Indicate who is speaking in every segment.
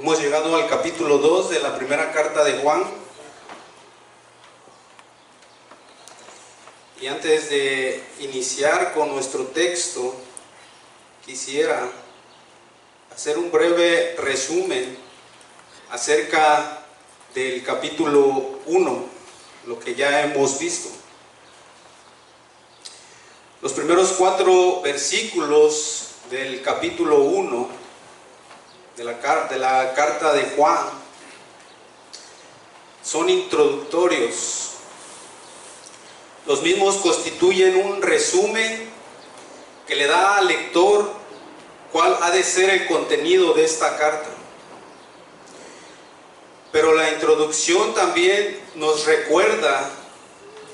Speaker 1: Hemos llegado al capítulo 2 de la primera carta de Juan. Y antes de iniciar con nuestro texto, quisiera hacer un breve resumen acerca del capítulo 1, lo que ya hemos visto. Los primeros 4 versículos del capítulo 1 de la carta de Juan son introductorios. Los mismos constituyen un resumen que le da al lector cuál ha de ser el contenido de esta carta. Pero la introducción también nos recuerda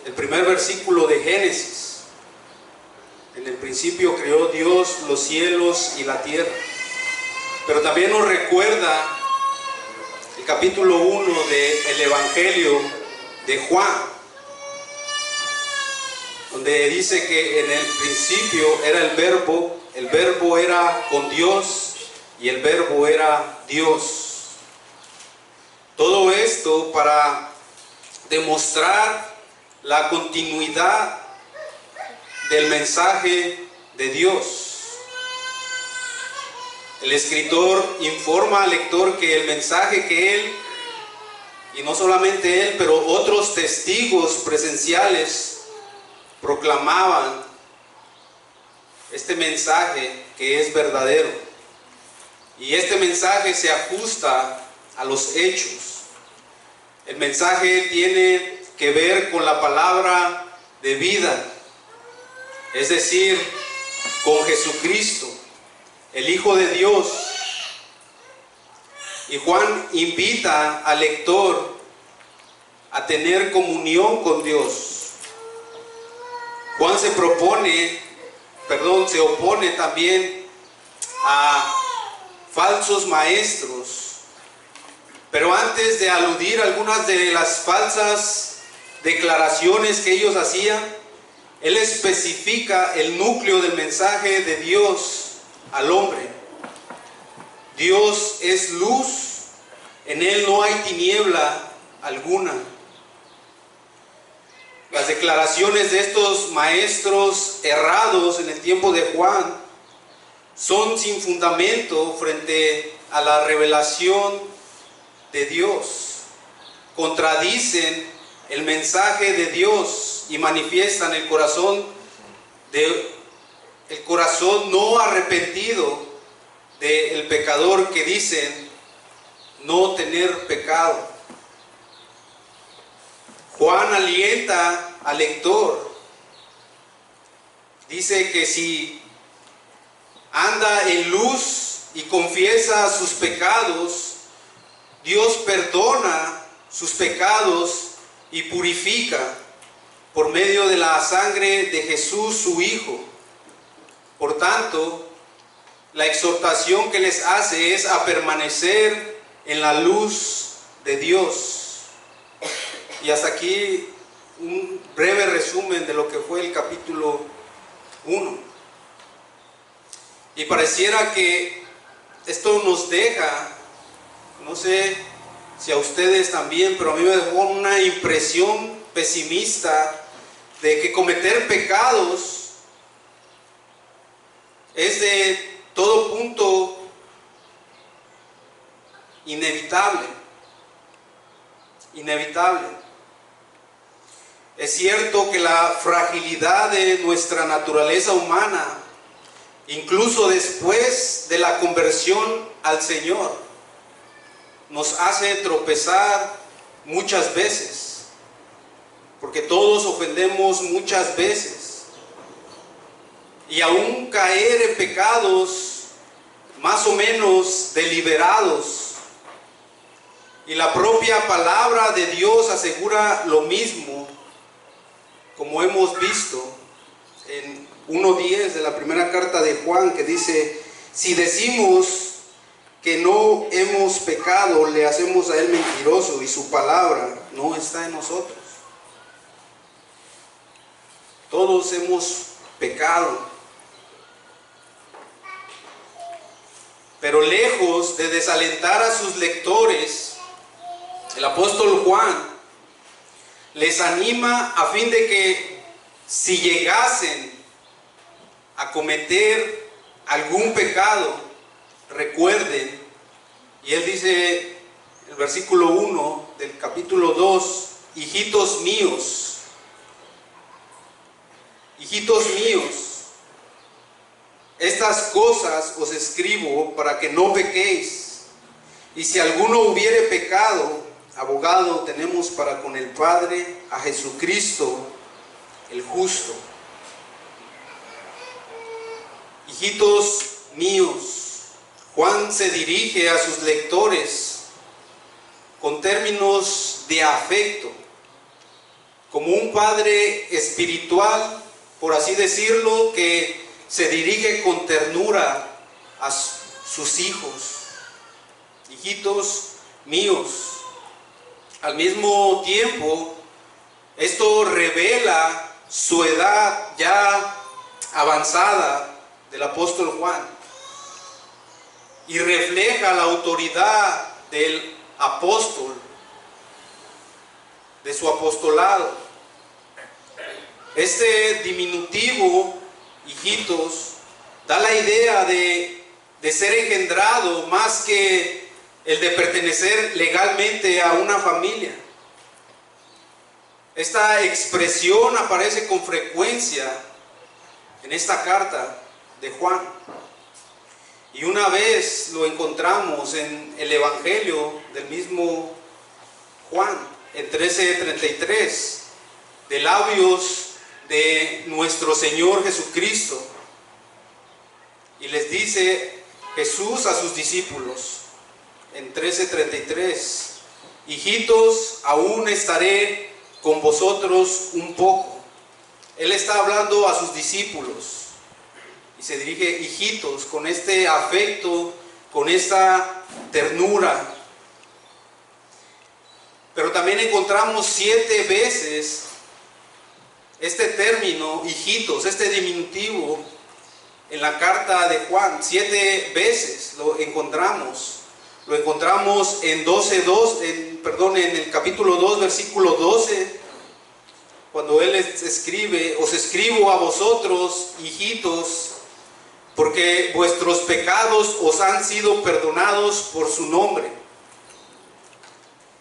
Speaker 1: el primer versículo de Génesis. En el principio creó Dios los cielos y la tierra. Pero también nos recuerda el capítulo 1 del Evangelio de Juan, donde dice que en el principio era el verbo era con Dios y el verbo era Dios. Todo esto para demostrar la continuidad del mensaje de Dios. El escritor informa al lector que el mensaje que él, y no solamente él, pero otros testigos presenciales proclamaban, este mensaje que es verdadero. Y este mensaje se ajusta a los hechos. El mensaje tiene que ver con la palabra de vida, es decir, con Jesucristo, el Hijo de Dios. Y Juan invita al lector a tener comunión con Dios. Juan se opone también a falsos maestros. Pero antes de aludir a algunas de las falsas declaraciones que ellos hacían, él especifica el núcleo del mensaje de Dios al hombre. Dios es luz, en él no hay tiniebla alguna. Las declaraciones de estos maestros errados en el tiempo de Juan son sin fundamento frente a la revelación de Dios. Contradicen el mensaje de Dios y manifiestan el corazón no arrepentido del pecador, que dicen no tener pecado. Juan alienta al lector. Dice que si anda en luz y confiesa sus pecados, Dios perdona sus pecados y purifica por medio de la sangre de Jesús, su Hijo. Por tanto, la exhortación que les hace es a permanecer en la luz de Dios. Y hasta aquí un breve resumen de lo que fue el capítulo 1. Y pareciera que esto nos deja, no sé si a ustedes también, pero a mí me dejó una impresión pesimista de que cometer pecados es de todo punto inevitable. Es cierto que la fragilidad de nuestra naturaleza humana, incluso después de la conversión al Señor, nos hace tropezar muchas veces, porque todos ofendemos muchas veces. Y aún caer en pecados más o menos deliberados. Y la propia palabra de Dios asegura lo mismo, como hemos visto en 1:10 de la primera carta de Juan, que dice: si decimos que no hemos pecado, le hacemos a él mentiroso y su palabra no está en nosotros. Todos hemos pecado. Pero lejos de desalentar a sus lectores, el apóstol Juan les anima a fin de que si llegasen a cometer algún pecado, recuerden, y él dice, el versículo 1 del capítulo 2, hijitos míos, estas cosas os escribo para que no pequéis. Y si alguno hubiere pecado, abogado tenemos para con el Padre, a Jesucristo, el justo. Hijitos míos, Juan se dirige a sus lectores con términos de afecto, como un padre espiritual, por así decirlo, que se dirige con ternura a sus hijos. Hijitos míos. Al mismo tiempo, esto revela su edad ya avanzada del apóstol Juan y refleja la autoridad del apóstol, de su apostolado. Este diminutivo, hijitos, da la idea de ser engendrado más que el de pertenecer legalmente a una familia. Esta expresión aparece con frecuencia en esta carta de Juan. Y una vez lo encontramos en el Evangelio del mismo Juan, en 13:33, de labios de nuestro Señor Jesucristo. Y les dice Jesús a sus discípulos, en 13:33, hijitos, aún estaré con vosotros un poco. Él está hablando a sus discípulos y se dirige, hijitos, con este afecto, con esta ternura. Pero también encontramos 7 veces este término, hijitos, este diminutivo, en la carta de Juan. 7 veces lo encontramos. Lo encontramos en en el capítulo 2, versículo 12, cuando él escribe, os escribo a vosotros, hijitos, porque vuestros pecados os han sido perdonados por su nombre.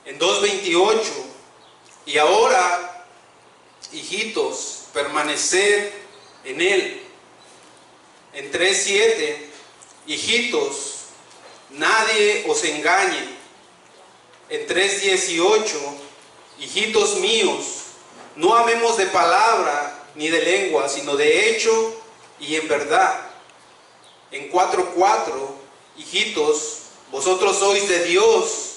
Speaker 1: En 2:28, y ahora, hijitos, permaneced en él. En 3:7, hijitos, nadie os engañe. En 3:18, hijitos míos, no amemos de palabra ni de lengua, sino de hecho y en verdad. En 4:4, hijitos, vosotros sois de Dios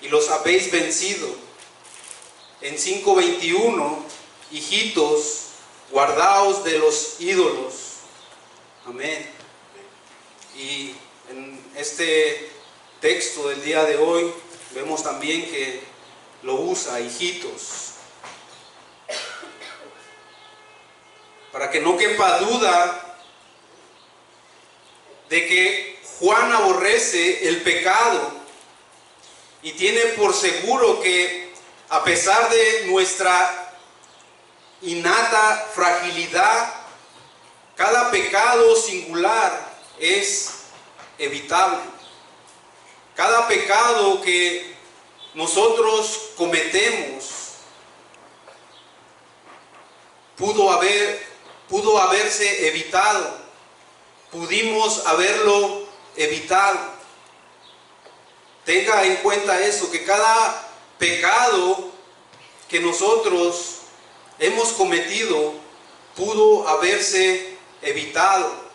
Speaker 1: y los habéis vencido. En 5:21, hijitos, guardaos de los ídolos. Amén. Y en este texto del día de hoy vemos también que lo usa, hijitos, para que no quepa duda de que Juan aborrece el pecado y tiene por seguro que, a pesar de nuestra innata fragilidad, cada pecado singular es evitable. Cada pecado que nosotros cometemos pudo haberse evitado. Pudimos haberlo evitado. Tenga en cuenta eso, que cada pecado que nosotros hemos cometido pudo haberse evitado.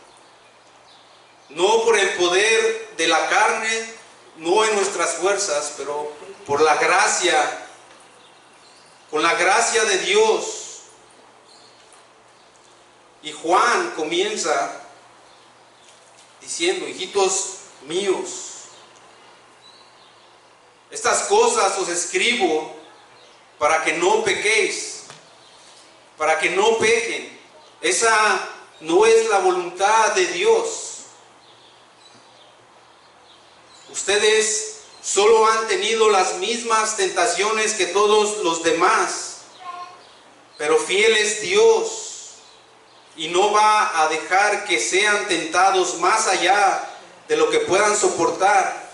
Speaker 1: No por el poder de la carne, no en nuestras fuerzas, pero por la gracia, con la gracia de Dios. Y Juan comienza diciendo, hijitos míos, estas cosas os escribo para que no pequéis, para que no pequen. Esa no es la voluntad de Dios. ustedes solo han tenido las mismas tentaciones que todos los demás, pero fiel es Dios y no va a dejar que sean tentados más allá de lo que puedan soportar.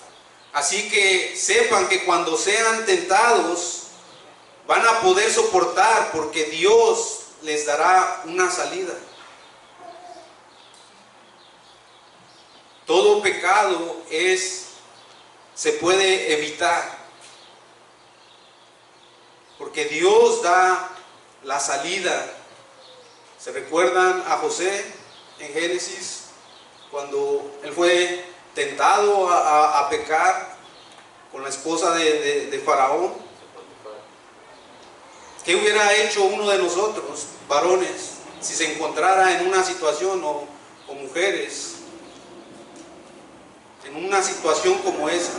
Speaker 1: Así que sepan que cuando sean tentados van a poder soportar, porque Dios les dará una salida. Todo pecado se puede evitar, porque Dios da la salida. ¿Se recuerdan a José en Génesis? Cuando él fue tentado a pecar con la esposa de Faraón. ¿Qué hubiera hecho uno de nosotros, varones, si se encontrara en una situación, o mujeres, en una situación como esa?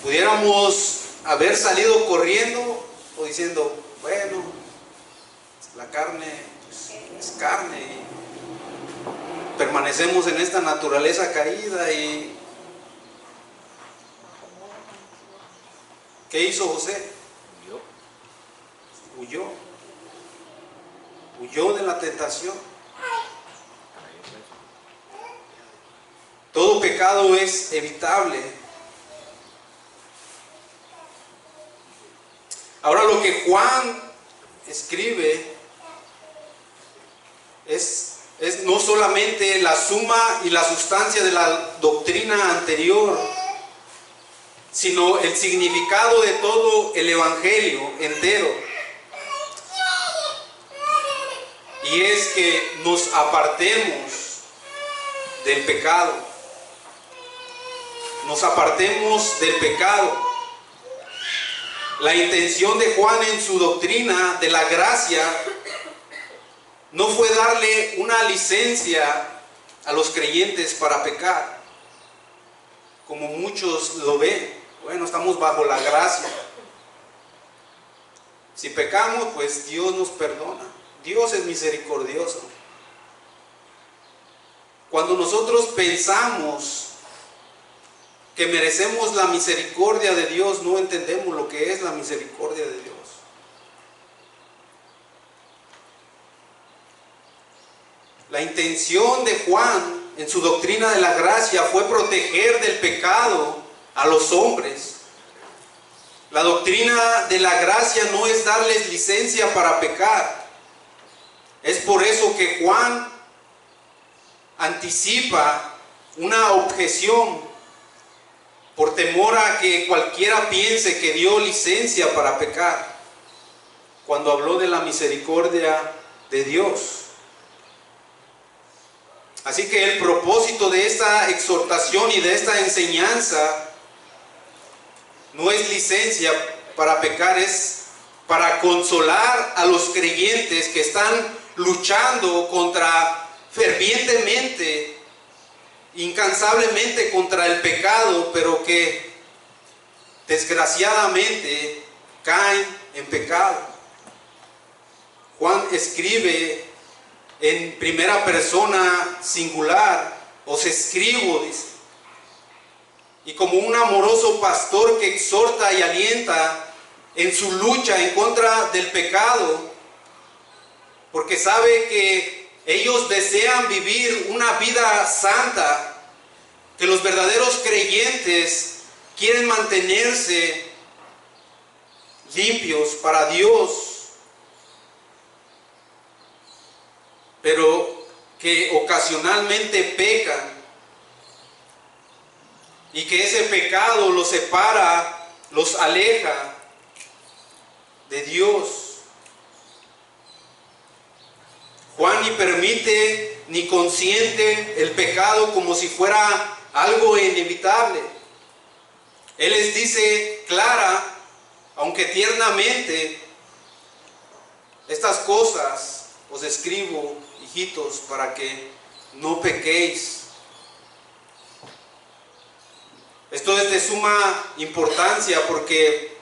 Speaker 1: Pudiéramos haber salido corriendo o diciendo, bueno, la carne pues, es carne, y permanecemos en esta naturaleza caída. ¿Y qué hizo José? Huyó de la tentación. Todo pecado es evitable. Ahora, lo que Juan escribe es no solamente la suma y la sustancia de la doctrina anterior, sino el significado de todo el Evangelio entero. Y es que nos apartemos del pecado. Nos apartemos del pecado. La intención de Juan en su doctrina de la gracia no fue darle una licencia a los creyentes para pecar, como muchos lo ven. Bueno, estamos bajo la gracia. Si pecamos, pues Dios nos perdona. Dios es misericordioso. Cuando nosotros pensamos que merecemos la misericordia de Dios, no entendemos lo que es la misericordia de Dios. La intención de Juan en su doctrina de la gracia fue proteger del pecado a los hombres. La doctrina de la gracia no es darles licencia para pecar. Es por eso que Juan anticipa una objeción, por temor a que cualquiera piense que dio licencia para pecar, cuando habló de la misericordia de Dios. Así que el propósito de esta exhortación y de esta enseñanza no es licencia para pecar, es para consolar a los creyentes que están luchando fervientemente, incansablemente contra el pecado, pero que desgraciadamente caen en pecado. Juan escribe en primera persona singular, os escribo, dice, y como un amoroso pastor que exhorta y alienta en su lucha en contra del pecado, porque sabe que ellos desean vivir una vida santa, que los verdaderos creyentes quieren mantenerse limpios para Dios, pero que ocasionalmente pecan, y que ese pecado los separa, los aleja de Dios. Juan ni permite ni consiente el pecado como si fuera algo inevitable. Él les dice clara, aunque tiernamente, estas cosas os escribo, hijitos, para que no pequéis. Esto es de suma importancia, porque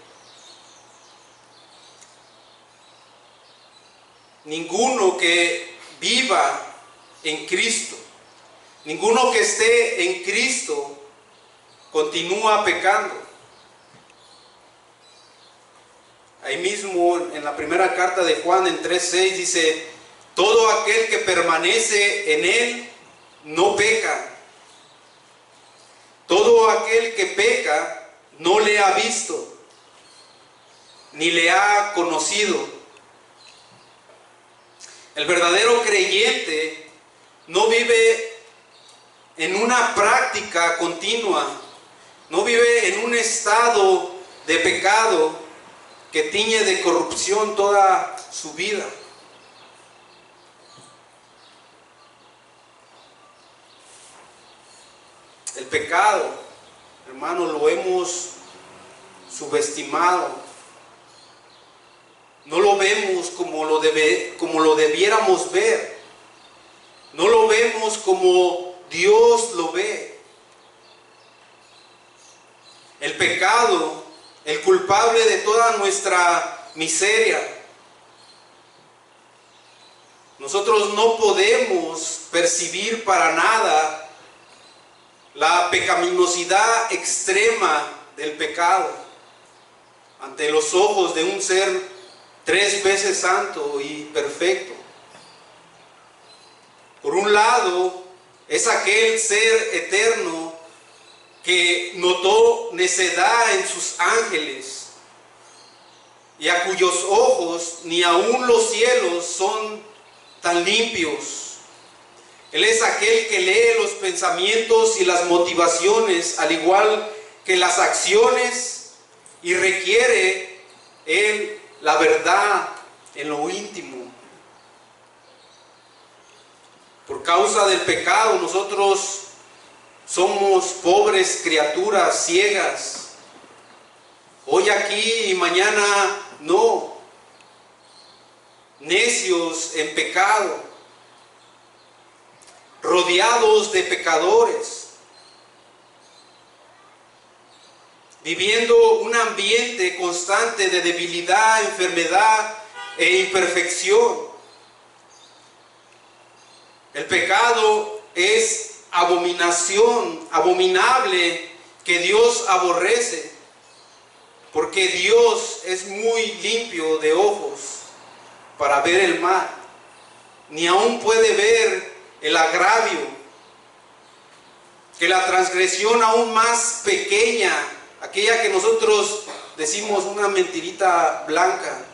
Speaker 1: ninguno que viva en Cristo Ninguno que esté en Cristo continúa pecando. Ahí mismo en la primera carta de Juan en 3:6 dice: todo aquel que permanece en Él no peca. Todo aquel que peca no le ha visto, ni le ha conocido. El verdadero creyente no vive en una práctica continua, no vive en un estado de pecado que tiñe de corrupción toda su vida. El pecado, hermano, lo hemos subestimado. No lo vemos como lo debiéramos ver. No lo vemos como Dios lo ve. El pecado, el culpable de toda nuestra miseria. Nosotros no podemos percibir para nada la pecaminosidad extrema del pecado ante los ojos de un ser 3 veces santo y perfecto. Por un lado, es aquel ser eterno que notó necedad en sus ángeles y a cuyos ojos ni aun los cielos son tan limpios. Él es aquel que lee los pensamientos y las motivaciones, al igual que las acciones, y requiere Él la verdad en lo íntimo. Por causa del pecado, nosotros somos pobres criaturas ciegas. Hoy aquí y mañana no. Necios en pecado. Rodeados de pecadores, viviendo un ambiente constante de debilidad, enfermedad e imperfección. El pecado es abominable que Dios aborrece, porque Dios es muy limpio de ojos para ver el mal, ni aún puede ver el agravio, que la transgresión aún más pequeña, aquella que nosotros decimos una mentirita blanca,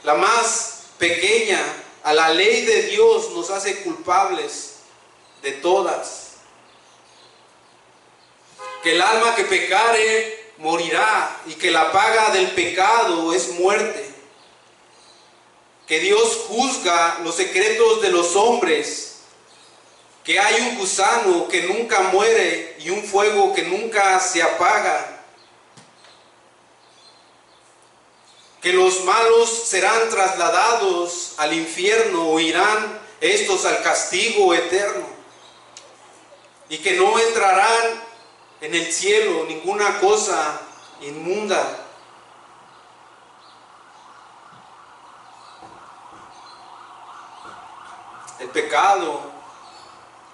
Speaker 1: la más pequeña, a la ley de Dios nos hace culpables de todas. Que el alma que pecare morirá, y que la paga del pecado es muerte. Que Dios juzga los secretos de los hombres, que hay un gusano que nunca muere y un fuego que nunca se apaga, que los malos serán trasladados al infierno o irán estos al castigo eterno, y que no entrarán en el cielo ninguna cosa inmunda. El pecado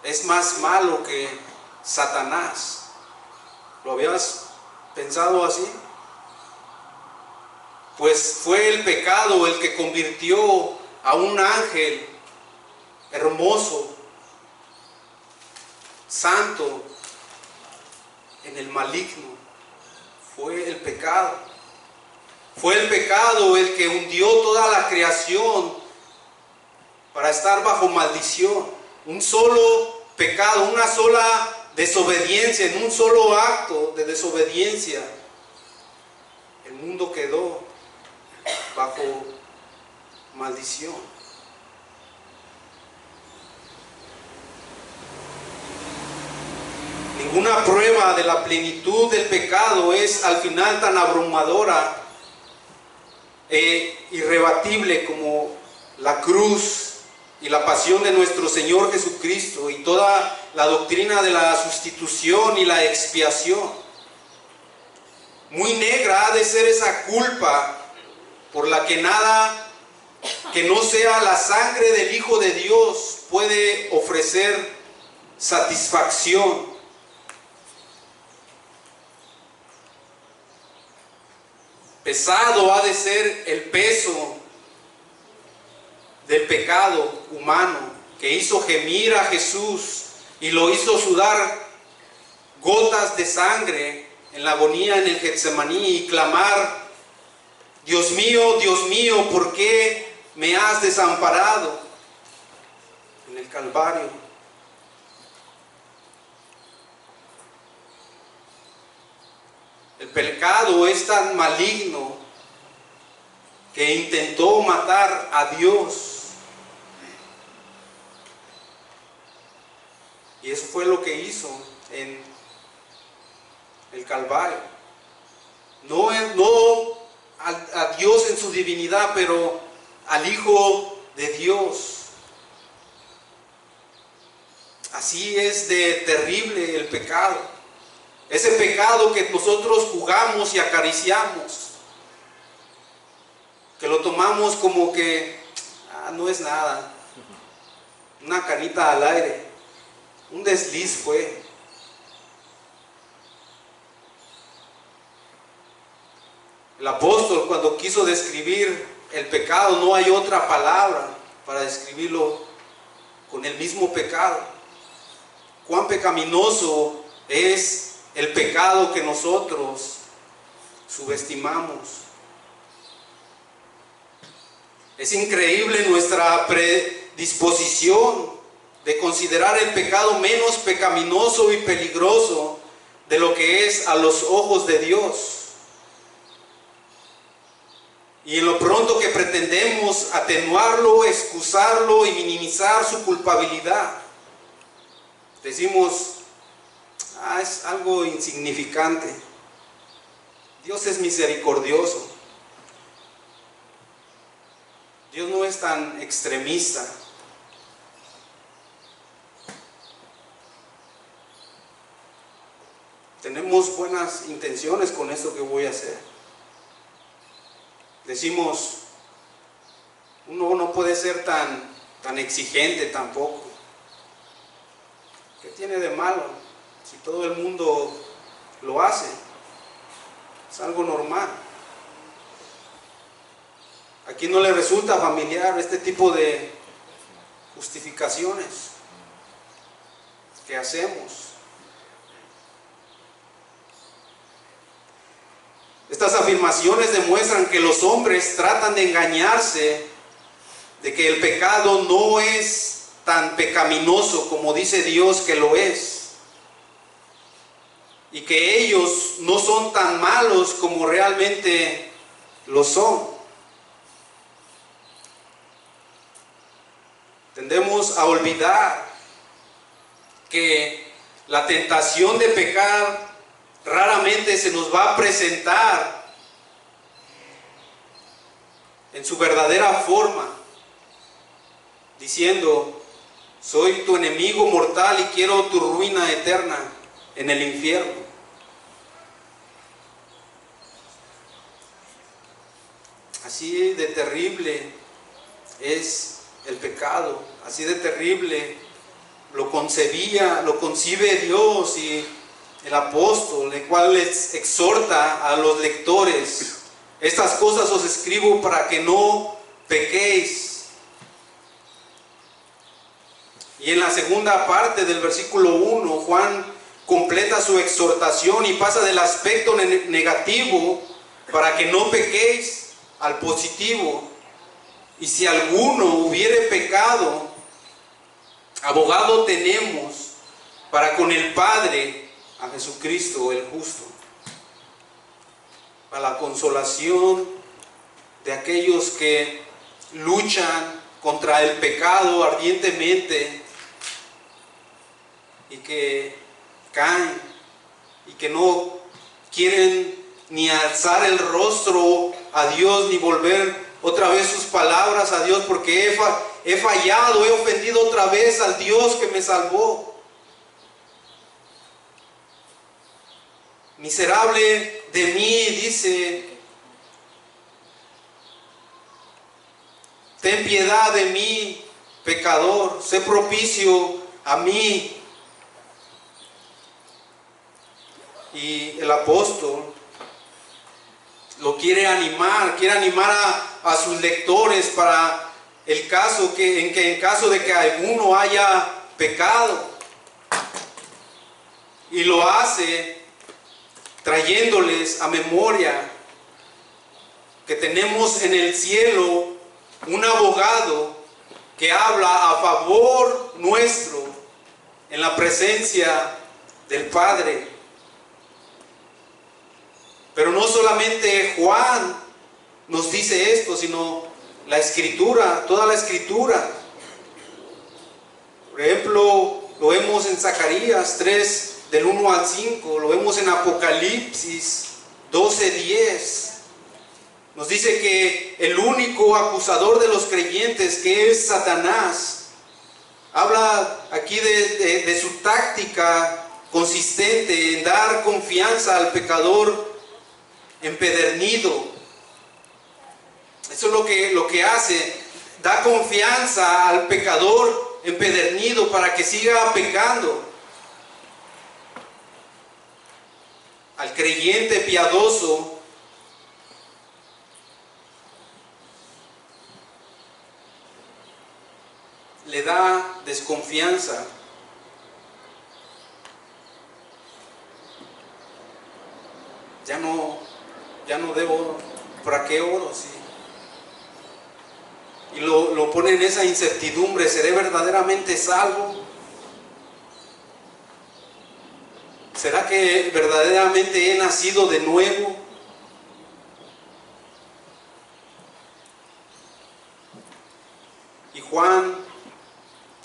Speaker 1: es más malo que Satanás. ¿Lo habías pensado así? Pues fue el pecado el que convirtió a un ángel hermoso, santo, en el maligno. Fue el pecado. Fue el pecado el que hundió toda la creación para estar bajo maldición. Un solo pecado, una sola desobediencia, en un solo acto de desobediencia, el mundo quedó bajo maldición. Ninguna prueba de la plenitud del pecado es al final tan abrumadora e irrebatible como la cruz y la pasión de nuestro Señor Jesucristo y toda la doctrina de la sustitución y la expiación. Muy negra ha de ser esa culpa por la que nada que no sea la sangre del Hijo de Dios puede ofrecer satisfacción. Pesado ha de ser el peso del pecado humano que hizo gemir a Jesús y lo hizo sudar gotas de sangre en la agonía en el Getsemaní y clamar: Dios mío, ¿por qué me has desamparado? En el Calvario. El pecado es tan maligno que intentó matar a Dios. Y eso fue lo que hizo en el Calvario. No a Dios en su divinidad, pero al Hijo de Dios. Así es de terrible el pecado. Ese pecado que nosotros jugamos y acariciamos, que lo tomamos como que no es nada, una canita al aire, un desliz fue. El apóstol, cuando quiso describir el pecado, no hay otra palabra para describirlo con el mismo pecado. Cuán pecaminoso es el pecado que nosotros subestimamos. Es increíble nuestra predisposición de considerar el pecado menos pecaminoso y peligroso de lo que es a los ojos de Dios. Y en lo pronto que pretendemos atenuarlo, excusarlo y minimizar su culpabilidad, decimos: es algo insignificante. Dios es misericordioso. Dios no es tan extremista. Tenemos buenas intenciones con esto que voy a hacer. Decimos: uno no puede ser tan exigente tampoco. ¿Qué tiene de malo? Si todo el mundo lo hace, es algo normal. ¿A quién no le resulta familiar este tipo de justificaciones que hacemos? Estas afirmaciones demuestran que los hombres tratan de engañarse de que el pecado no es tan pecaminoso como dice Dios que lo es, y que ellos no son tan malos como realmente lo son. Tendemos a olvidar que la tentación de pecar raramente se nos va a presentar en su verdadera forma, diciendo: soy tu enemigo mortal y quiero tu ruina eterna en el infierno. Así de terrible es el pecado, así de terrible lo concibe Dios y el apóstol, el cual les exhorta a los lectores: estas cosas os escribo para que no pequéis. Y en la segunda parte del versículo 1, Juan completa su exhortación y pasa del aspecto negativo, para que no pequéis, al positivo. Y si alguno hubiere pecado, abogado tenemos para con el Padre, a Jesucristo el justo, para la consolación de aquellos que luchan contra el pecado ardientemente y que caen y que no quieren ni alzar el rostro a Dios ni volver otra vez sus palabras a Dios, porque he fallado, he ofendido otra vez al Dios que me salvó. Miserable de mí, dice, ten piedad de mí, pecador, sé propicio a mí. y el apóstol lo quiere animar a sus lectores para el caso en caso de que alguno haya pecado. Y lo hace trayéndoles a memoria que tenemos en el cielo un abogado que habla a favor nuestro en la presencia del Padre. Pero no solamente Juan nos dice esto, sino la Escritura, toda la Escritura. Por ejemplo, lo vemos en Zacarías 3, del 1 al 5, lo vemos en Apocalipsis 12:10. Nos dice que el único acusador de los creyentes, que es Satanás, habla aquí de su táctica consistente en dar confianza al pecador empedernido. Eso es lo que hace, da confianza al pecador empedernido para que siga pecando. Al creyente piadoso le da desconfianza. Ya no debo, ¿para qué oro? Sí. Y lo pone en esa incertidumbre, ¿seré verdaderamente salvo? ¿Será que verdaderamente he nacido de nuevo? Y Juan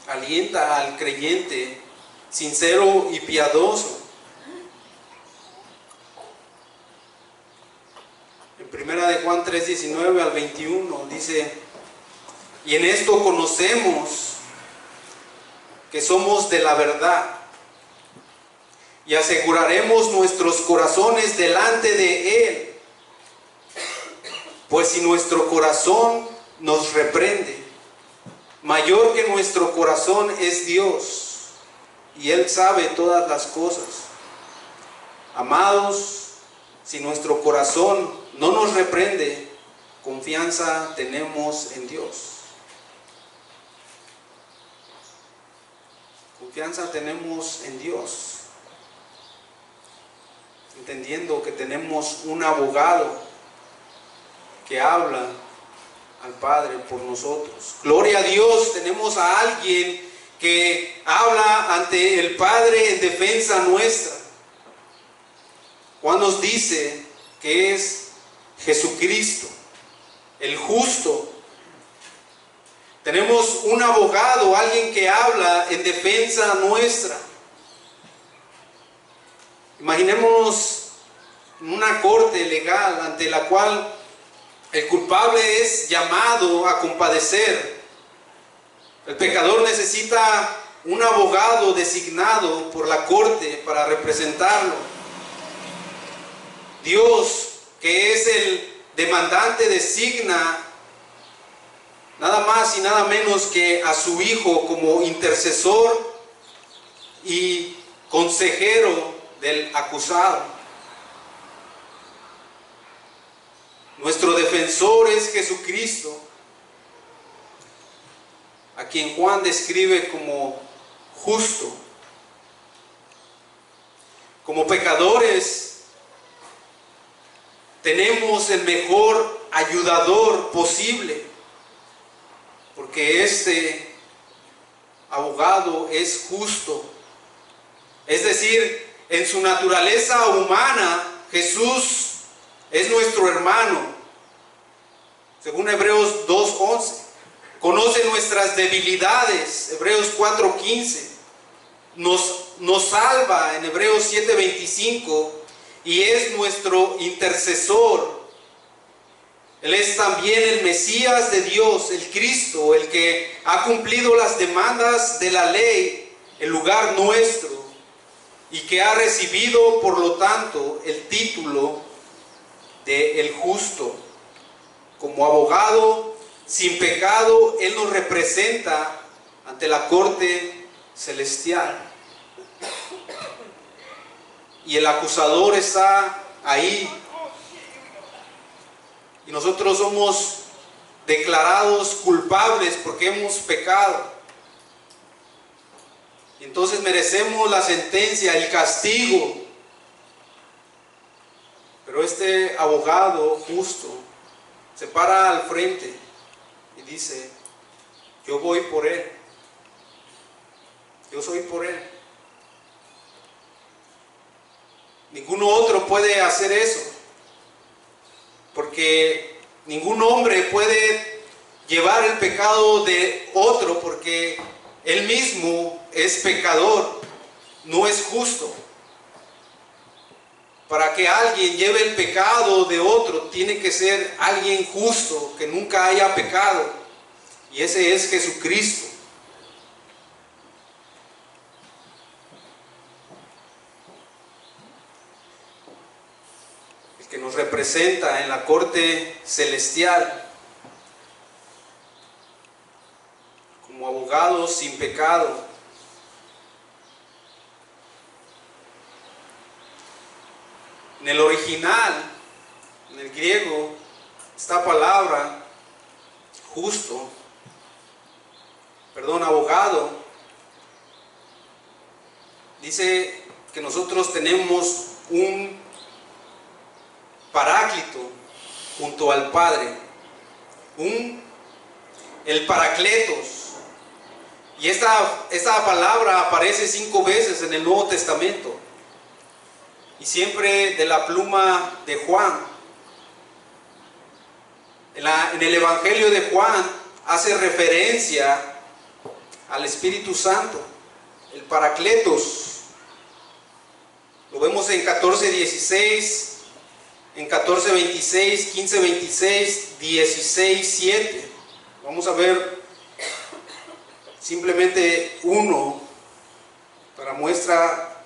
Speaker 1: alienta al creyente sincero y piadoso. En primera de Juan 3:19 al 21 dice: y en esto conocemos que somos de la verdad, y aseguraremos nuestros corazones delante de Él. Pues si nuestro corazón nos reprende, mayor que nuestro corazón es Dios, y Él sabe todas las cosas. Amados, si nuestro corazón no nos reprende, confianza tenemos en Dios. Confianza tenemos en Dios, entendiendo que tenemos un abogado que habla al Padre por nosotros. Gloria a Dios, tenemos a alguien que habla ante el Padre en defensa nuestra. Juan nos dice que es Jesucristo, el justo. Tenemos un abogado, alguien que habla en defensa nuestra. Imaginémonos una corte legal ante la cual el culpable es llamado a compadecer. El pecador necesita un abogado designado por la corte para representarlo. Dios, que es el demandante, designa nada más y nada menos que a su Hijo como intercesor y consejero del acusado. Nuestro defensor es Jesucristo, a quien Juan describe como justo. Como pecadores, tenemos el mejor ayudador posible, porque este abogado es justo. Es decir, en su naturaleza humana, Jesús es nuestro hermano. Según Hebreos 2:11, conoce nuestras debilidades. Hebreos 4:15, nos salva en Hebreos 7:25 y es nuestro intercesor. Él es también el Mesías de Dios, el Cristo, el que ha cumplido las demandas de la ley en lugar nuestro y que ha recibido, por lo tanto, el título de el justo. Como abogado sin pecado, Él nos representa ante la corte celestial. y el acusador está ahí. Y nosotros somos declarados culpables porque hemos pecado. Entonces merecemos la sentencia, el castigo. Pero este abogado justo se para al frente y dice: yo voy por él. Yo soy por él. Ninguno otro puede hacer eso, porque ningún hombre puede llevar el pecado de otro, porque él mismo es pecador, no es justo. Para que alguien lleve el pecado de otro, tiene que ser alguien justo, que nunca haya pecado, y ese es Jesucristo. Que nos representa en la corte celestial como abogados sin pecado. En el original, en el griego, esta palabra abogado, dice que nosotros tenemos un paráclito junto al Padre, el paracletos. Y esta palabra aparece 5 veces en el Nuevo Testamento, y siempre de la pluma de Juan. En el Evangelio de Juan hace referencia al Espíritu Santo, el paracletos. Lo vemos en 14:16, en 14:26, 15:26, 16:7. Vamos a ver simplemente uno para muestra,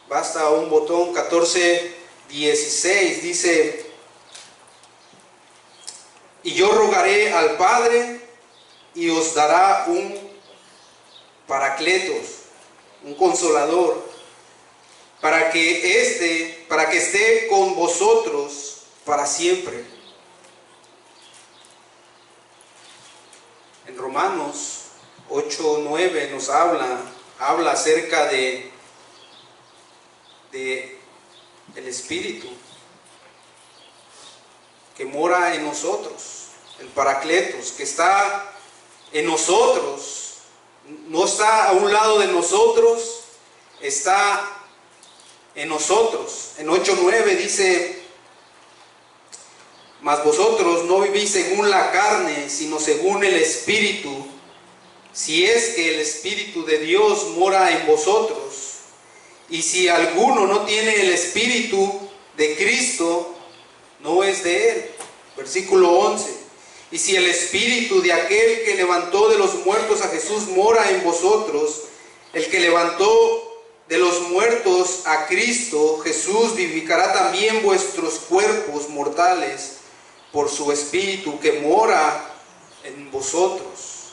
Speaker 1: basta un botón. 14:16 dice: y yo rogaré al Padre y os dará un paracletos, un consolador, para que esté con vosotros para siempre. En Romanos 8:9 nos habla acerca de el Espíritu que mora en nosotros, el Paracletos, que está en nosotros, no está a un lado de nosotros, está en nosotros. En 8:9 dice: mas vosotros no vivís según la carne, sino según el Espíritu, si es que el Espíritu de Dios mora en vosotros. Y si alguno no tiene el Espíritu de Cristo, no es de él. Versículo 11. Y si el Espíritu de aquel que levantó de los muertos a Jesús mora en vosotros, el que levantó de los muertos a Cristo Jesús vivificará también vuestros cuerpos mortales por su Espíritu que mora en vosotros.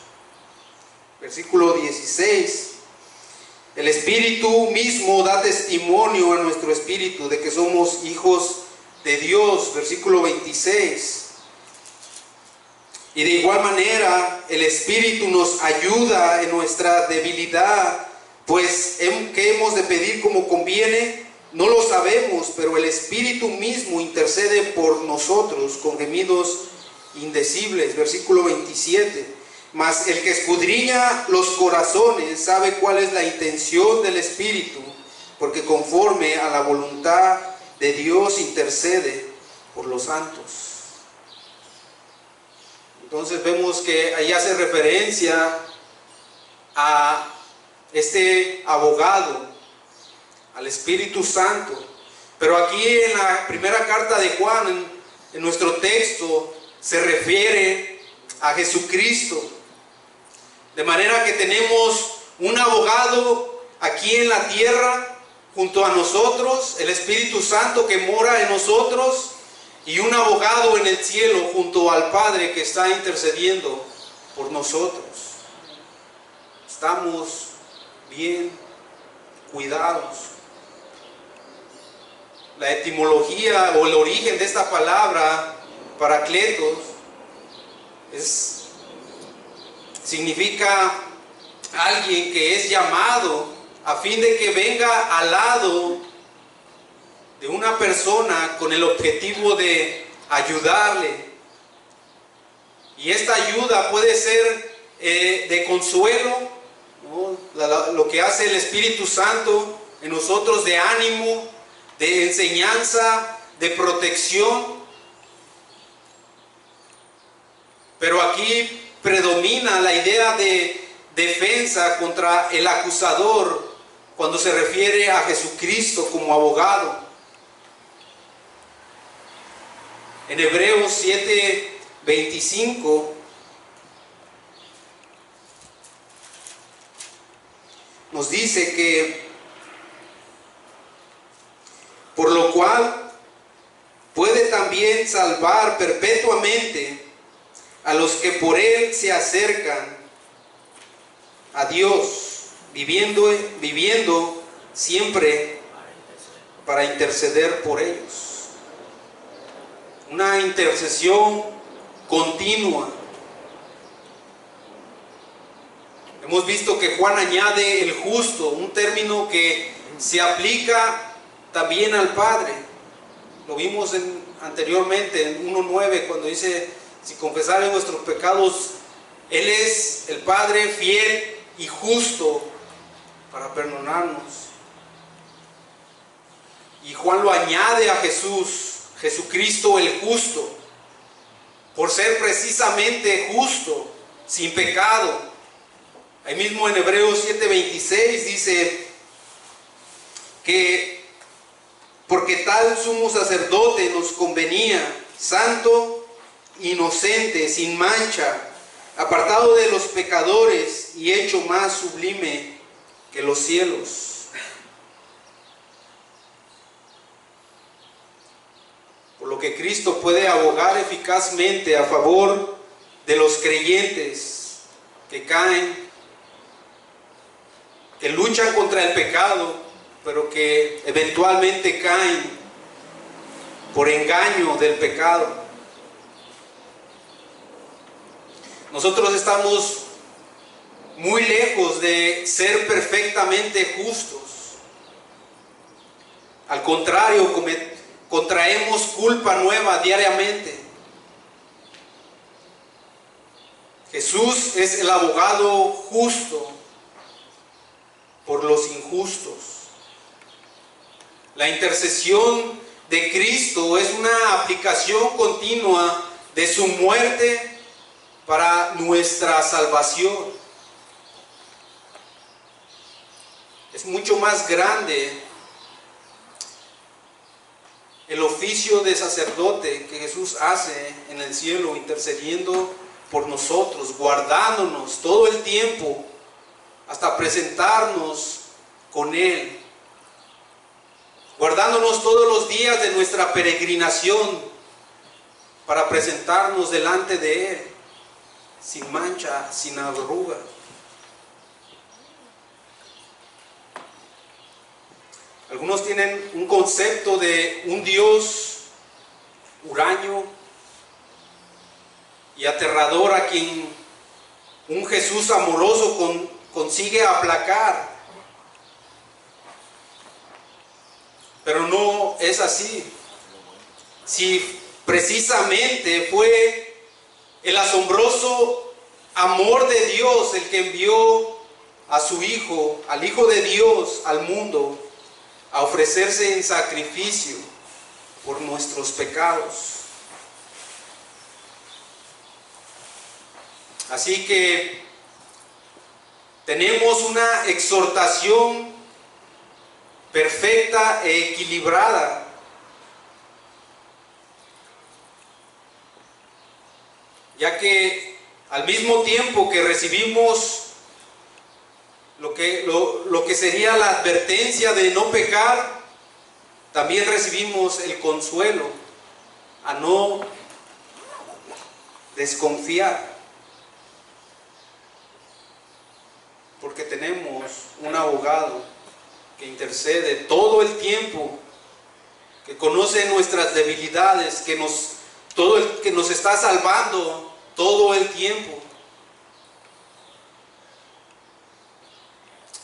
Speaker 1: Versículo 16. El Espíritu mismo da testimonio a nuestro espíritu de que somos hijos de Dios. Versículo 26. Y de igual manera el Espíritu nos ayuda en nuestra debilidad, pues ¿qué hemos de pedir como conviene? No lo sabemos, pero el Espíritu mismo intercede por nosotros con gemidos indecibles. Versículo 27. Mas el que escudriña los corazones sabe cuál es la intención del Espíritu, porque conforme a la voluntad de Dios intercede por los santos. Entonces vemos que ahí hace referencia a este abogado, al Espíritu Santo. Pero aquí en la primera carta de Juan, en nuestro texto, se refiere a Jesucristo. De manera que tenemos un abogado aquí en la tierra junto a nosotros, el Espíritu Santo que mora en nosotros, y un abogado en el cielo junto al Padre que está intercediendo por nosotros. Estamos bien cuidados. la etimología o el origen de esta palabra, paracletos, significa alguien que es llamado a fin de que venga al lado de una persona con el objetivo de ayudarle. Y esta ayuda puede ser de consuelo, ¿no? Lo que hace el Espíritu Santo en nosotros, de ánimo, de enseñanza, de protección. Pero aquí predomina la idea de defensa contra el acusador cuando se refiere a Jesucristo como abogado. En Hebreos 7:25 nos dice que por lo cual puede también salvar perpetuamente a los que por él se acercan a Dios, viviendo siempre para interceder por ellos. Una intercesión continua. Hemos visto que Juan añade el justo, un término que se aplica también al Padre. Lo vimos anteriormente en 1:9 cuando dice: si confesaren vuestros pecados, Él es el Padre fiel y justo para perdonarnos. Y Juan lo añade a Jesús, Jesucristo el justo, por ser precisamente justo, sin pecado. Ahí mismo en Hebreos 7:26 dice que porque tal sumo sacerdote nos convenía, santo, inocente, sin mancha, apartado de los pecadores y hecho más sublime que los cielos. Por lo que Cristo puede abogar eficazmente a favor de los creyentes que caen, que luchan contra el pecado, pero que eventualmente caen por engaño del pecado. Nosotros estamos muy lejos de ser perfectamente justos. Al contrario, contraemos culpa nueva diariamente. Jesús es el abogado justo por los injustos. La intercesión de Cristo es una aplicación continua de su muerte para nuestra salvación. Es mucho más grande el oficio de sacerdote que Jesús hace en el cielo, intercediendo por nosotros, guardándonos todo el tiempo hasta presentarnos con Él, guardándonos todos los días de nuestra peregrinación para presentarnos delante de Él, sin mancha, sin arruga. Algunos tienen un concepto de un Dios huraño y aterrador a quien un Jesús amoroso consigue aplacar. Pero no es así. Si precisamente fue el asombroso amor de Dios el que envió a su Hijo, al Hijo de Dios, al mundo, a ofrecerse en sacrificio por nuestros pecados. Así que tenemos una exhortación perfecta e equilibrada, ya que al mismo tiempo que recibimos lo que sería la advertencia de no pecar, también recibimos el consuelo a no desconfiar, porque tenemos un abogado que intercede todo el tiempo que conoce nuestras debilidades, que nos está salvando todo el tiempo.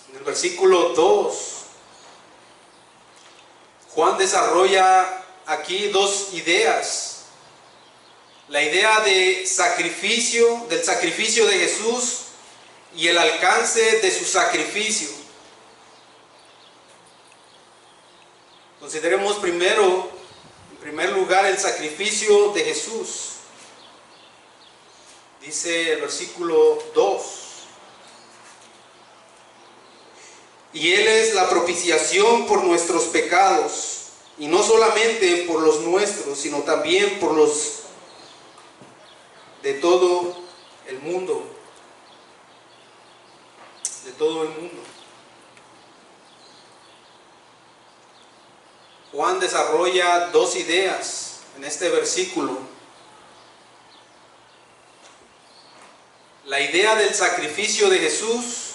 Speaker 1: En el versículo 2, Juan desarrolla aquí dos ideas. La idea de sacrificio, del sacrificio de Jesús y el alcance de su sacrificio. Consideremos primero, en primer lugar, el sacrificio de Jesús. Dice el versículo 2. Y Él es la propiciación por nuestros pecados, y no solamente por los nuestros, sino también por los de todo el mundo. De todo el mundo. Juan desarrolla dos ideas en este versículo. La idea del sacrificio de Jesús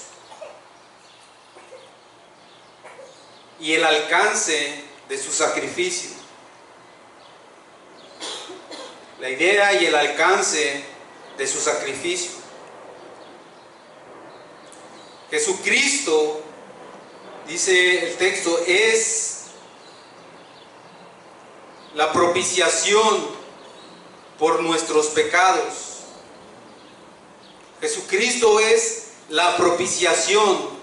Speaker 1: y el alcance de su sacrificio. La idea y el alcance de su sacrificio. Jesucristo, dice el texto, es la propiciación por nuestros pecados. Jesucristo es la propiciación.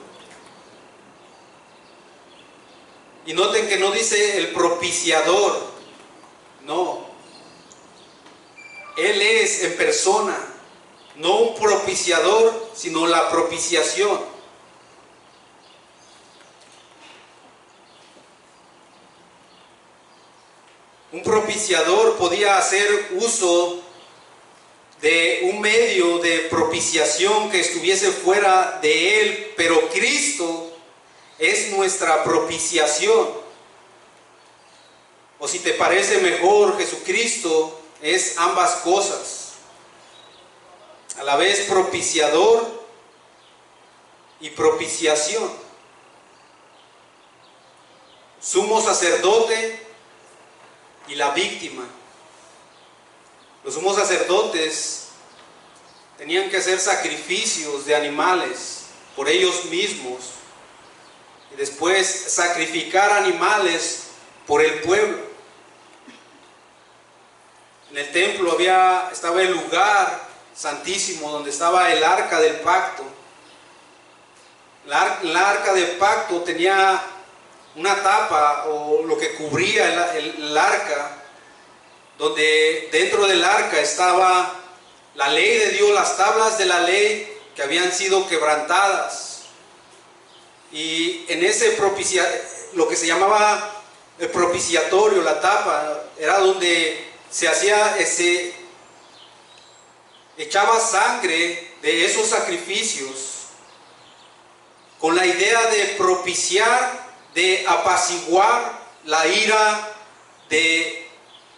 Speaker 1: Y noten que no dice el propiciador, no. Él es en persona, no un propiciador, sino la propiciación. Un propiciador podía hacer uso de un medio de propiciación que estuviese fuera de él, pero Cristo es nuestra propiciación. O si te parece mejor, Jesucristo es ambas cosas. A la vez propiciador y propiciación. Sumo sacerdote y la víctima. Los sumos sacerdotes tenían que hacer sacrificios de animales por ellos mismos y después sacrificar animales por el pueblo. En el templo estaba el lugar santísimo donde estaba el arca del pacto. La arca del pacto tenía una tapa o lo que cubría el arca, donde dentro del arca estaba la ley de Dios, las tablas de la ley que habían sido quebrantadas. Y en ese lo que se llamaba el propiciatorio, la tapa, era donde se echaba sangre de esos sacrificios con la idea de propiciar, de apaciguar la ira de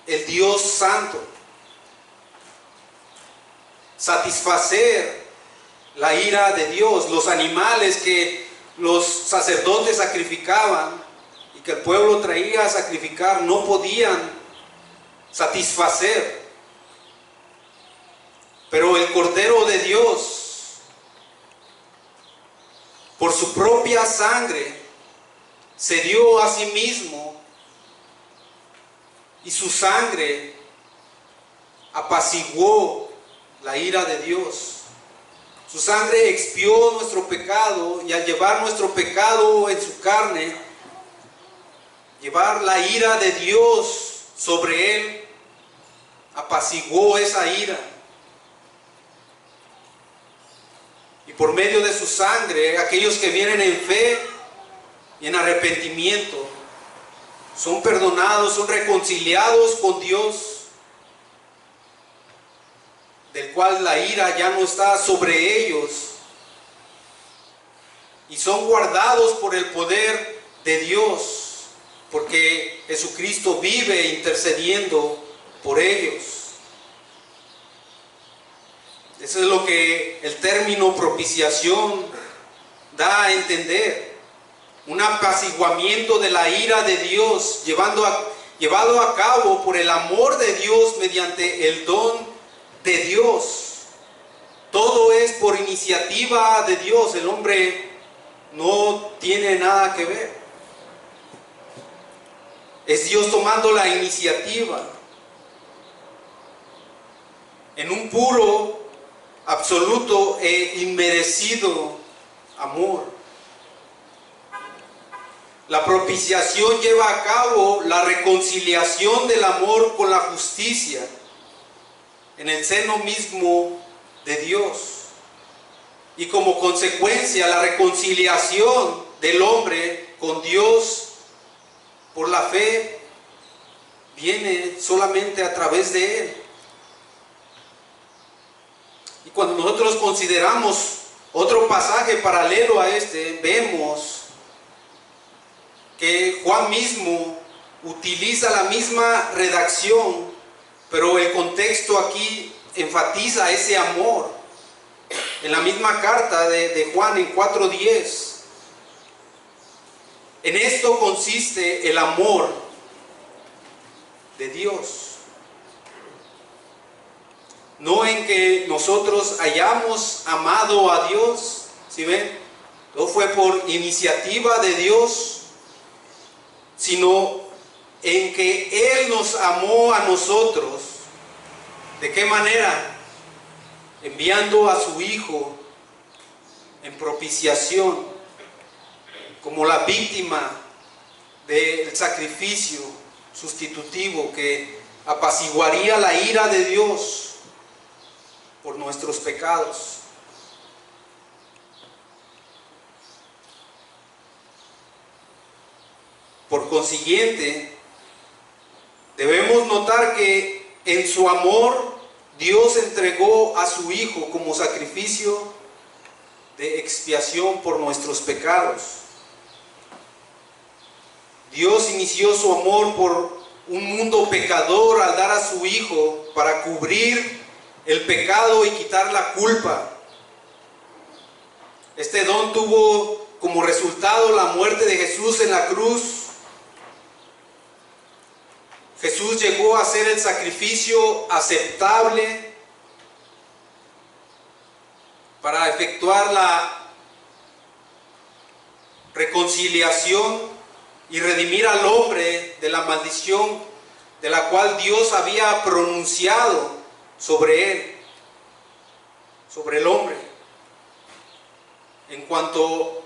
Speaker 1: el Dios Santo, satisfacer la ira de Dios. Los animales que los sacerdotes sacrificaban y que el pueblo traía a sacrificar no podían satisfacer, pero el Cordero de Dios, por su propia sangre, se dio a sí mismo, y su sangre apaciguó la ira de Dios. Su sangre expió nuestro pecado, y al llevar nuestro pecado en su carne, llevar la ira de Dios sobre él, apaciguó esa ira. Y por medio de su sangre, aquellos que vienen en fe y en arrepentimiento son perdonados, son reconciliados con Dios, del cual la ira ya no está sobre ellos, y son guardados por el poder de Dios, porque Jesucristo vive intercediendo por ellos. Eso es lo que el término propiciación da a entender. Un apaciguamiento de la ira de Dios, llevando llevado a cabo por el amor de Dios mediante el don de Dios. Todo es por iniciativa de Dios. El hombre no tiene nada que ver. Es Dios tomando la iniciativa en un puro, absoluto e inmerecido amor. La propiciación lleva a cabo la reconciliación del amor con la justicia en el seno mismo de Dios. Y como consecuencia, la reconciliación del hombre con Dios por la fe viene solamente a través de Él. Y cuando nosotros consideramos otro pasaje paralelo a este, vemos que Juan mismo utiliza la misma redacción, pero el contexto aquí enfatiza ese amor. En la misma carta de Juan en 4:10, en esto consiste el amor de Dios, no en que nosotros hayamos amado a Dios, ¿sí ven? No fue por iniciativa de Dios, sino en que Él nos amó a nosotros. ¿De qué manera? Enviando a su Hijo en propiciación, como la víctima del sacrificio sustitutivo que apaciguaría la ira de Dios por nuestros pecados. Por consiguiente, debemos notar que en su amor Dios entregó a su Hijo como sacrificio de expiación por nuestros pecados. Dios inició su amor por un mundo pecador al dar a su Hijo para cubrir el pecado y quitar la culpa. Este don tuvo como resultado la muerte de Jesús en la cruz. Jesús llegó a ser el sacrificio aceptable para efectuar la reconciliación y redimir al hombre de la maldición de la cual Dios había pronunciado sobre él, sobre el hombre. En cuanto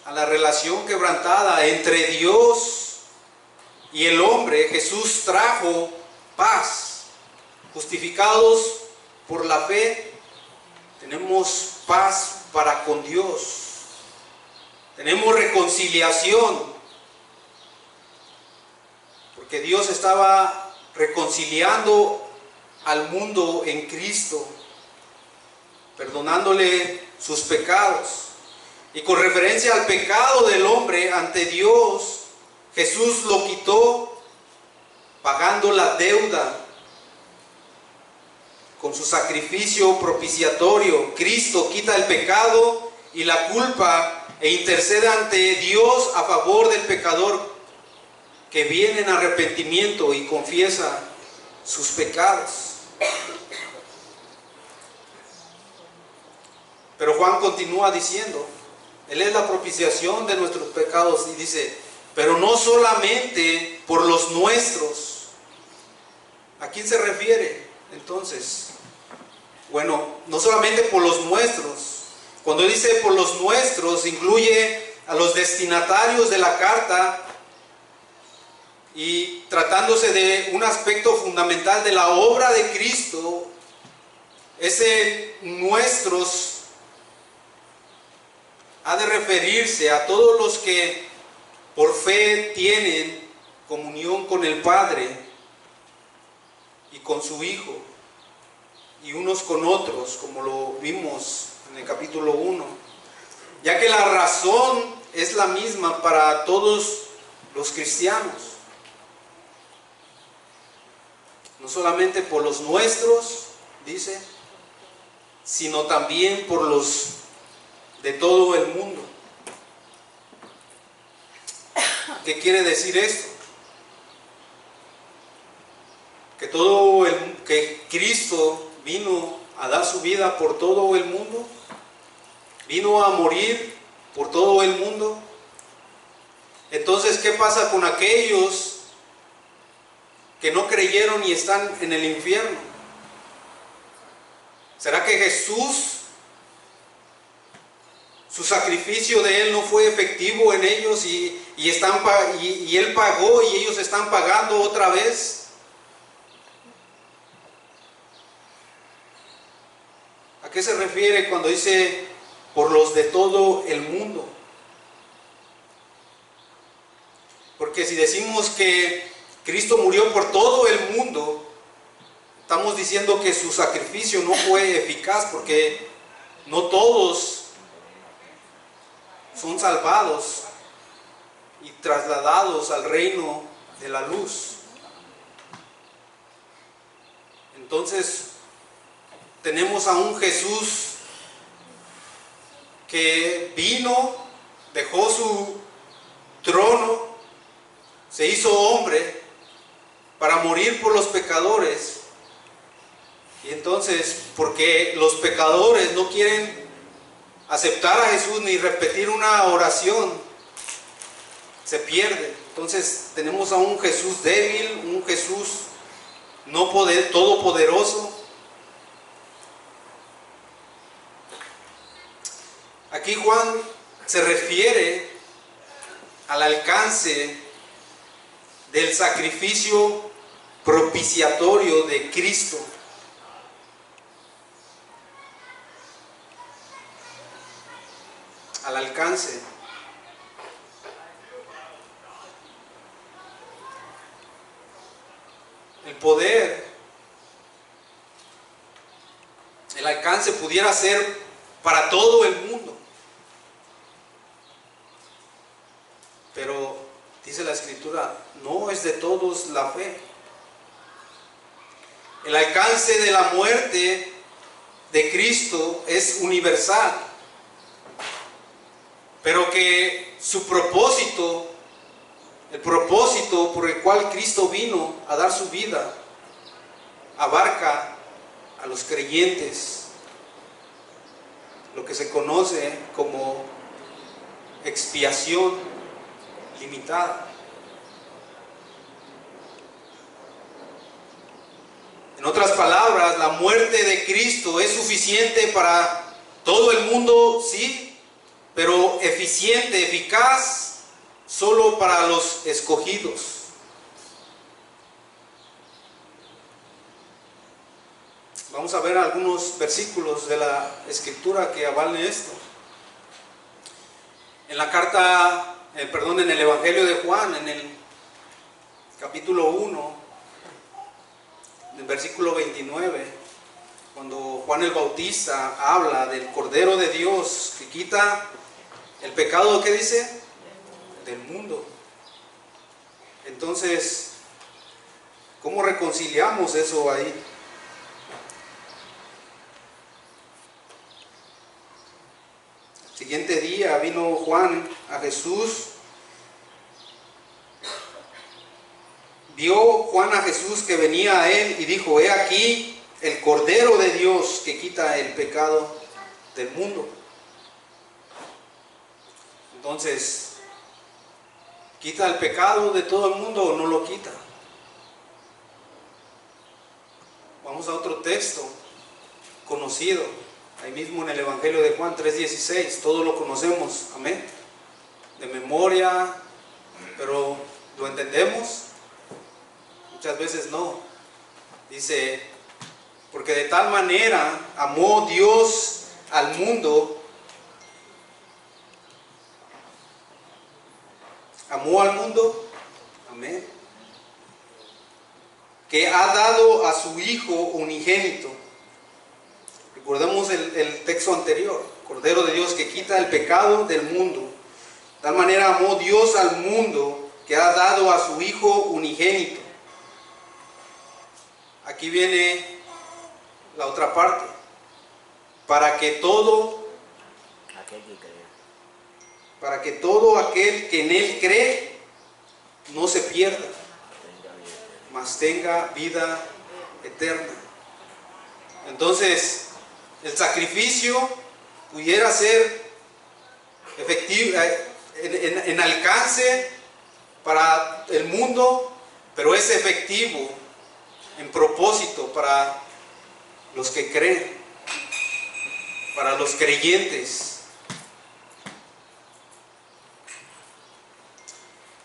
Speaker 1: a la relación quebrantada entre Dios y el hombre, Jesús trajo paz. Justificados por la fe, tenemos paz para con Dios. Tenemos reconciliación, porque Dios estaba reconciliando al mundo en Cristo, perdonándole sus pecados. Y con referencia al pecado del hombre ante Dios, Jesús lo quitó pagando la deuda con su sacrificio propiciatorio. Cristo quita el pecado y la culpa e intercede ante Dios a favor del pecador que viene en arrepentimiento y confiesa sus pecados. Pero Juan continúa diciendo, Él es la propiciación de nuestros pecados, y dice, pero no solamente por los nuestros. ¿A quién se refiere entonces? Bueno, no solamente por los nuestros. Cuando dice por los nuestros, incluye a los destinatarios de la carta, y tratándose de un aspecto fundamental de la obra de Cristo, ese nuestros ha de referirse a todos los que por fe tienen comunión con el Padre y con su Hijo, y unos con otros, como lo vimos en el capítulo 1, ya que la razón es la misma para todos los cristianos. No solamente por los nuestros, dice, sino también por los de todo el mundo. ¿Qué quiere decir esto? que Cristo vino a dar su vida por todo el mundo, vino a morir por todo el mundo. Entonces, ¿qué pasa con aquellos que no creyeron y están en el infierno? ¿Será que Jesús, su sacrificio de Él no fue efectivo en ellos y Él pagó y ellos están pagando otra vez? ¿A qué se refiere cuando dice por los de todo el mundo? Porque si decimos que Cristo murió por todo el mundo, estamos diciendo que su sacrificio no fue eficaz, porque no todos son salvados y trasladados al reino de la luz. Entonces, tenemos a un Jesús que vino, dejó su trono, se hizo hombre para morir por los pecadores. Y entonces, porque los pecadores no quieren aceptar a Jesús ni repetir una oración, se pierde. Entonces tenemos a un Jesús débil, un Jesús no todopoderoso. Aquí Juan se refiere al alcance del sacrificio propiciatorio de Cristo. Al alcance. El poder, el alcance pudiera ser para todo el mundo. Pero dice la Escritura, no es de todos la fe. El alcance de la muerte de Cristo es universal, pero que su propósito, el propósito por el cual Cristo vino a dar su vida, abarca a los creyentes, lo que se conoce como expiación limitada. En otras palabras, la muerte de Cristo es suficiente para todo el mundo, sí, pero eficiente, eficaz, solo para los escogidos. Vamos a ver algunos versículos de la Escritura que avalen esto. En la carta, en el Evangelio de Juan, en el capítulo 1, en el versículo 29, cuando Juan el Bautista habla del Cordero de Dios que quita el pecado, ¿qué dice? Del mundo. Entonces, ¿cómo reconciliamos eso ahí? El siguiente día vino Juan a Jesús. Vio Juan a Jesús que venía a él y dijo: he aquí el Cordero de Dios que quita el pecado del mundo. Entonces, ¿quita el pecado de todo el mundo o no lo quita? Vamos a otro texto conocido, ahí mismo en el Evangelio de Juan 3:16, todos lo conocemos, amén, de memoria, pero ¿lo entendemos? Muchas veces no. Dice: porque de tal manera amó Dios al mundo, amén, que ha dado a su Hijo unigénito. Recordemos el texto anterior: Cordero de Dios que quita el pecado del mundo. De tal manera amó Dios al mundo que ha dado a su Hijo unigénito. Aquí viene la otra parte: para que todo aquel que en Él cree no se pierda, mas tenga vida eterna. Entonces, el sacrificio pudiera ser efectivo, en alcance para el mundo, pero es efectivo en propósito para los que creen, para los creyentes.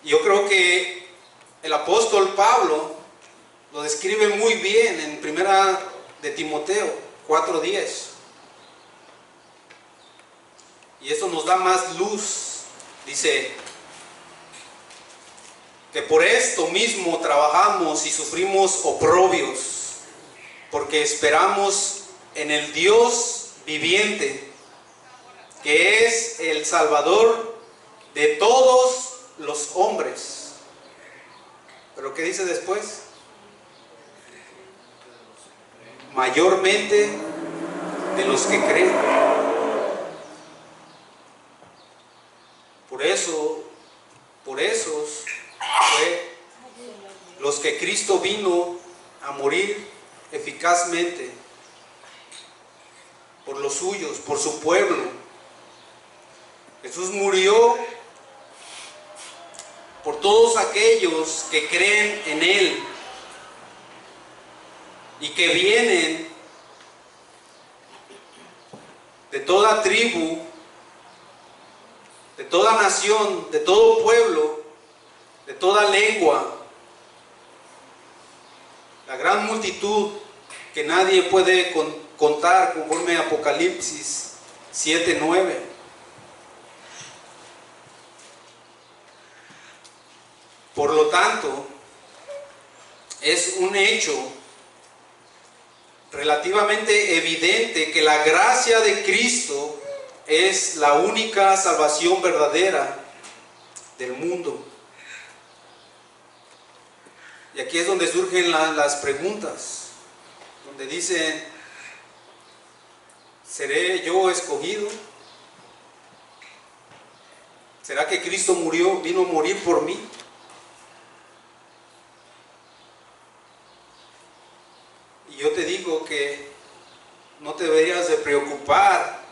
Speaker 1: Yo creo que el apóstol Pablo lo describe muy bien en primera de Timoteo 4:10. Y eso nos da más luz. Dice que por esto mismo trabajamos y sufrimos oprobios, porque esperamos en el Dios viviente, que es el Salvador de todos los hombres. ¿Pero qué dice después? Mayormente de los que creen. Por esos fue los que Cristo vino a morir eficazmente por los suyos, por su pueblo. Jesús murió por todos aquellos que creen en Él y que vienen de toda tribu, de toda nación, de todo pueblo, de toda lengua, la gran multitud que nadie puede contar, conforme a Apocalipsis 7:9. Por lo tanto, es un hecho relativamente evidente que la gracia de Cristo es la única salvación verdadera del mundo. Y aquí es donde surgen las preguntas, donde dicen: ¿seré yo escogido? ¿Será que Cristo vino a morir por mí? Y yo te digo que no te deberías de preocupar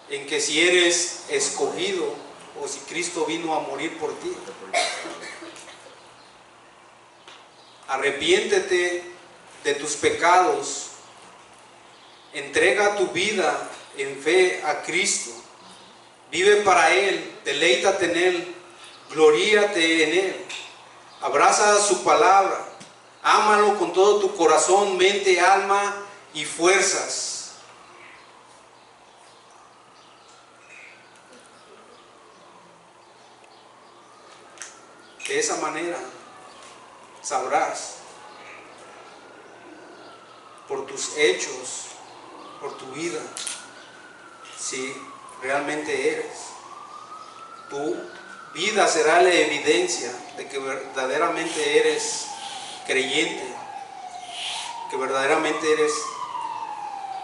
Speaker 1: en que si eres escogido o si Cristo vino a morir por ti. Arrepiéntete de tus pecados, entrega tu vida en fe a Cristo, vive para Él, deleítate en Él, gloríate en Él, abraza su palabra, ámalo con todo tu corazón, mente, alma y fuerzas. De esa manera sabrás por tus hechos, por tu vida, si realmente eres. Tu vida será la evidencia de que verdaderamente eres creyente, que verdaderamente eres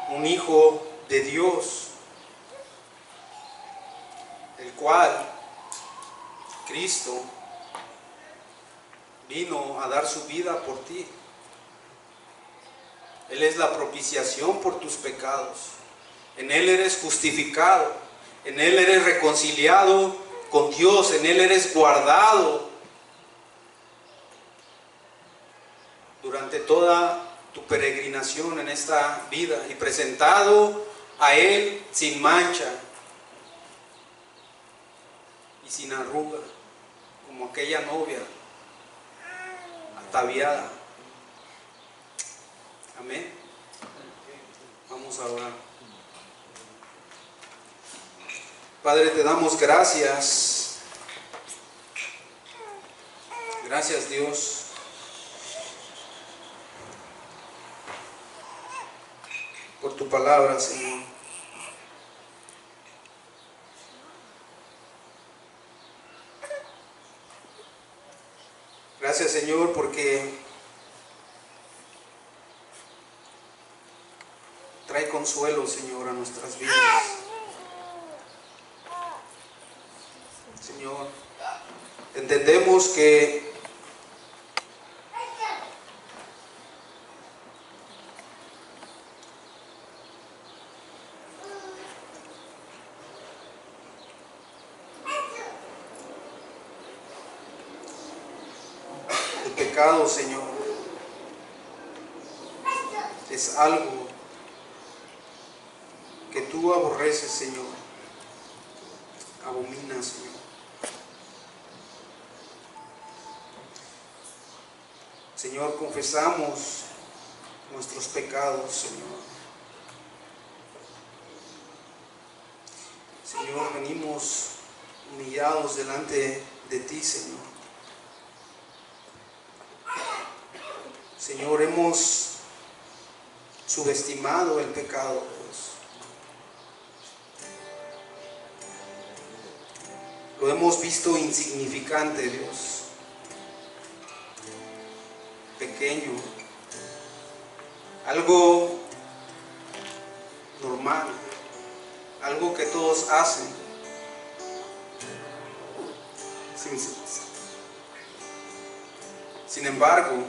Speaker 1: un hijo de Dios, el cual Cristo vino a dar su vida por ti. Él es la propiciación por tus pecados. En Él eres justificado, en Él eres reconciliado con Dios, en Él eres guardado durante toda tu peregrinación en esta vida y presentado a Él sin mancha y sin arruga, como aquella novia ataviada. Amén. Vamos a orar. Padre, te damos gracias. Gracias, Dios, por tu palabra, Señor. Gracias, Señor, porque trae consuelo, Señor, a nuestras vidas. Señor, entendemos que pecado, Señor, es algo que tú aborreces, Señor, abominas, Señor. Señor, confesamos nuestros pecados, Señor. Señor, venimos humillados delante de ti, Señor. Señor, hemos subestimado el pecado, Dios. Lo hemos visto insignificante, Dios. Pequeño. Algo normal. Algo que todos hacen. Sin embargo,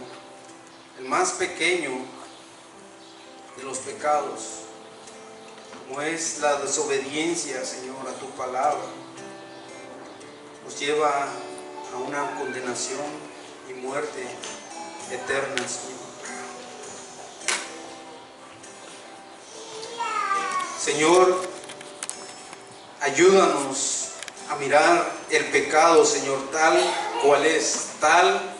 Speaker 1: el más pequeño de los pecados, como es la desobediencia, Señor, a tu palabra, nos lleva a una condenación y muerte eterna, Señor. Señor, ayúdanos a mirar el pecado, Señor, tal cual es, tal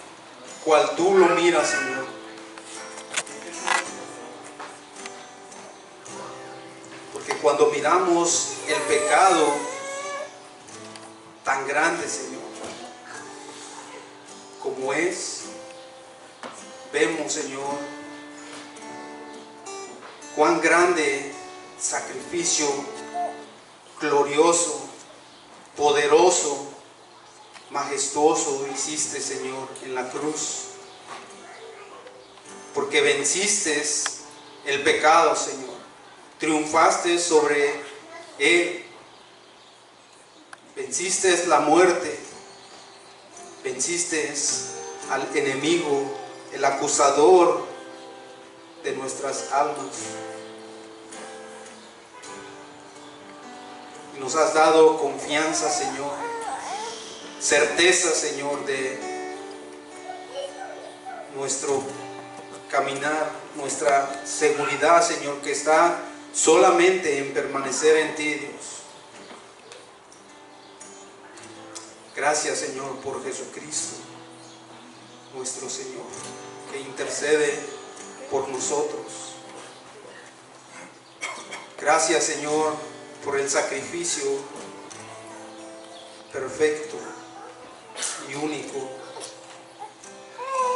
Speaker 1: cual tú lo miras, Señor. Porque cuando miramos el pecado tan grande, Señor, como es, vemos, Señor, cuán grande sacrificio, glorioso, poderoso, majestuoso hiciste, Señor, en la cruz. Porque venciste el pecado, Señor. Triunfaste sobre él. Venciste la muerte. Venciste al enemigo, el acusador de nuestras almas. Y nos has dado confianza, Señor. Certeza, Señor, de nuestro caminar, nuestra seguridad, Señor, que está solamente en permanecer en ti, Dios. Gracias, Señor, por Jesucristo, nuestro Señor, que intercede por nosotros. Gracias, Señor, por el sacrificio perfecto y único.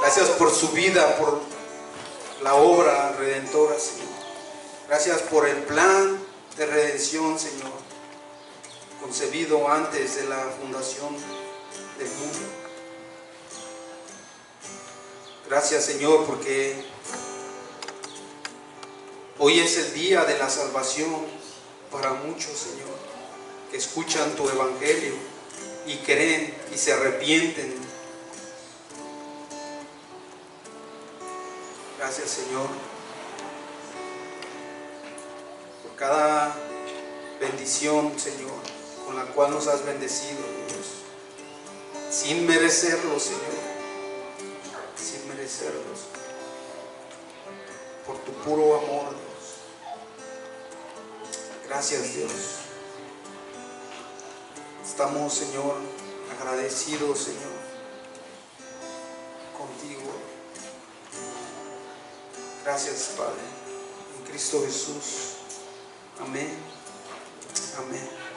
Speaker 1: Gracias por su vida, por la obra redentora, Señor. Gracias por el plan de redención, Señor, concebido antes de la fundación del mundo. Gracias, Señor, porque hoy es el día de la salvación para muchos, Señor, que escuchan tu evangelio y creen y se arrepienten. Gracias, Señor, por cada bendición, Señor, con la cual nos has bendecido, Dios, sin merecerlo, Señor, sin merecerlos, por tu puro amor, Dios. Gracias, Dios. Estamos, Señor, agradecidos, Señor, contigo. Gracias, Padre, en Cristo Jesús. Amén. Amén.